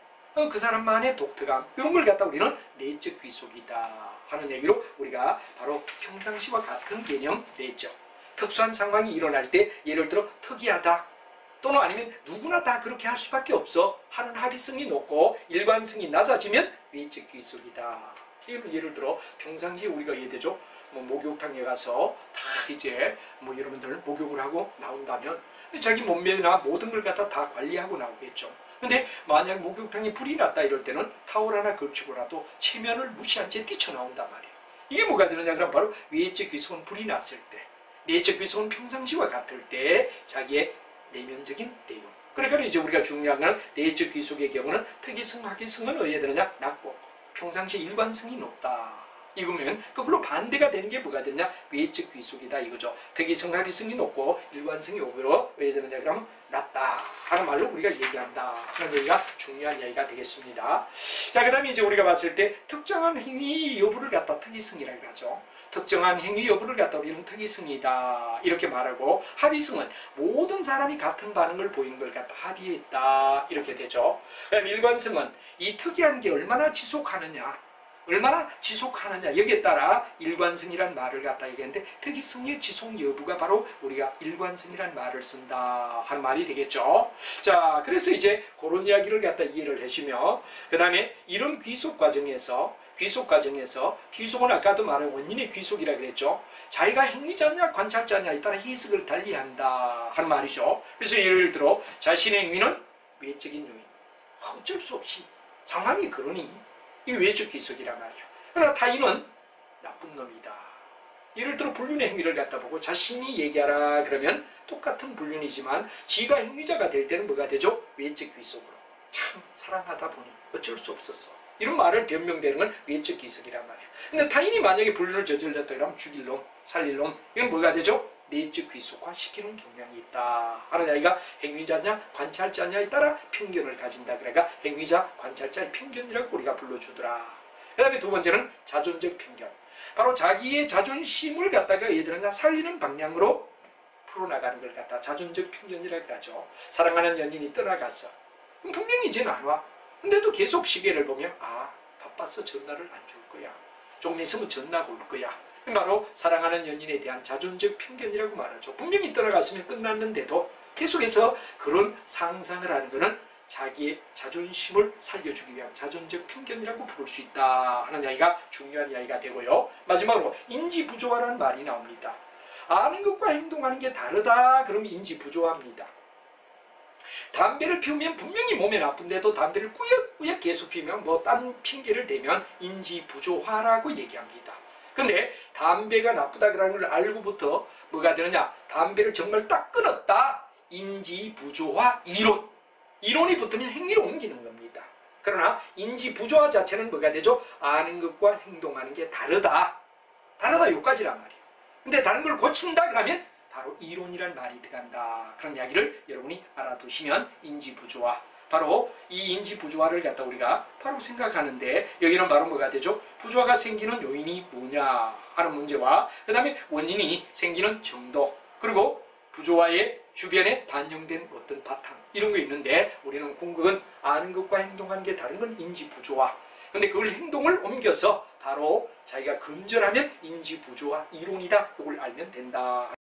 그 사람만의 독특함 이런 걸 갖다 우리는 내적 귀속이다 하는 얘기로 우리가 바로 평상시와 같은 개념 내적. 특수한 상황이 일어날 때 예를 들어 특이하다 또는 아니면 누구나 다 그렇게 할 수밖에 없어 하는 합의성이 높고 일관성이 낮아지면 외적 귀속이다. 이걸 예를 들어 평상시에 우리가 이해되죠? 뭐 목욕탕에 가서 다 이제 뭐 여러분들 목욕을 하고 나온다면 자기 몸매나 모든 걸 갖다 다 관리하고 나오겠죠. 근데 만약 목욕탕에 불이 났다 이럴 때는 타월 하나 걸치고라도 체면을 무시한 채 뛰쳐나온단 말이에요. 이게 뭐가 되느냐? 그럼 바로 외적 귀속은 불이 났을 때, 내적 귀속은 평상시와 같을 때 자기의 내면적인 내용. 그러니까 이제 우리가 중요한 건 내적 귀속의 경우는 특이성, 합의성은 어디에 되느냐? 낮고 평상시 일관성이 높다. 이거면 그걸로 반대가 되는 게 뭐가 되냐? 외적 귀속이다 이거죠. 특이성, 합의성이 높고 일관성이 오히려 왜 되느냐? 그러면 낮다 하는 말로 우리가 얘기한다 하는 얘기가 중요한 이야기가 되겠습니다. 자, 그 다음에 이제 우리가 봤을 때 특정한 행위 여부를 갖다 특이성이라고 하죠. 특정한 행위 여부를 갖다 우리는 특이성이다 이렇게 말하고, 합의성은 모든 사람이 같은 반응을 보이는 걸 갖다 합의했다 이렇게 되죠. 그다음 일관성은 이 특이한 게 얼마나 지속하느냐 여기에 따라 일관성이란 말을 갖다 얘기했는데, 특이성의 지속 여부가 바로 우리가 일관성이란 말을 쓴다 하는 말이 되겠죠. 자, 그래서 이제 그런 이야기를 갖다 이해를 하시며, 그 다음에 이런 귀속 과정에서 귀속은 아까도 말한 원인의 귀속이라 그랬죠. 자기가 행위자냐 관찰자냐에 따라 해석을 달리한다 하는 말이죠. 그래서 예를 들어 자신의 행위는 외적인 요인, 어쩔 수 없이 상황이 그러니 이 외적 귀속이란 말이야. 그러나 타인은 나쁜 놈이다. 예를 들어 불륜의 행위를 갖다 보고 자신이 얘기하라 그러면 똑같은 불륜이지만 지가 행위자가 될 때는 뭐가 되죠? 외적 귀속으로. 참 사랑하다 보니 어쩔 수 없었어. 이런 말을 변명되는 건 외적 귀속이란 말이야. 근데 타인이 만약에 불륜을 저질렀다 그러면 죽일 놈, 살릴 놈, 이건 뭐가 되죠? 내적 귀속화 시키는 경향이 있다 하는 이야기가 행위자냐 관찰자냐에 따라 편견을 가진다. 그러니까 행위자 관찰자의 편견이라고 우리가 불러주더라. 그 다음에 두 번째는 자존적 편견. 바로 자기의 자존심을 갖다가 얘들은 살리는 방향으로 풀어나가는 걸 갖다 자존적 편견이라고 하죠. 사랑하는 연인이 떠나갔어. 그럼 분명히 이제는 안 와. 근데도 계속 시계를 보면 바빠서 전화를 안 줄 거야. 조금 있으면 전화가 올 거야. 바로 사랑하는 연인에 대한 자존적 편견이라고 말하죠. 분명히 떠나갔으면 끝났는데도 계속해서 그런 상상을 하는 것은 자기의 자존심을 살려주기 위한 자존적 편견이라고 부를 수 있다 하는 이야기가 중요한 이야기가 되고요. 마지막으로 인지부조화라는 말이 나옵니다. 아는 것과 행동하는 게 다르다 그러면 인지부조화입니다. 담배를 피우면 분명히 몸에 나쁜데도 담배를 꾸역꾸역 계속 피우면 뭐 딴 핑계를 대면 인지부조화라고 얘기합니다. 근데 담배가 나쁘다 그러는 걸 알고부터 뭐가 되느냐? 담배를 정말 딱 끊었다. 인지부조화 이론. 이론이 붙으면 행위로 옮기는 겁니다. 그러나 인지부조화 자체는 뭐가 되죠? 아는 것과 행동하는 게 다르다. 다르다 요까지란 말이에요. 근데 다른 걸 고친다 그러면 바로 이론이란 말이 들어간다. 그런 이야기를 여러분이 알아두시면 인지부조화. 바로 이 인지부조화를 갖다 우리가 바로 생각하는데, 여기는 바로 뭐가 되죠? 부조화가 생기는 요인이 뭐냐 하는 문제와 그 다음에 원인이 생기는 정도, 그리고 부조화의 주변에 반영된 어떤 바탕 이런 거 있는데, 우리는 궁극은 아는 것과 행동하는 게 다른 건 인지부조화. 근데 그걸 행동을 옮겨서 바로 자기가 근절하면 인지부조화 이론이다. 그걸 알면 된다.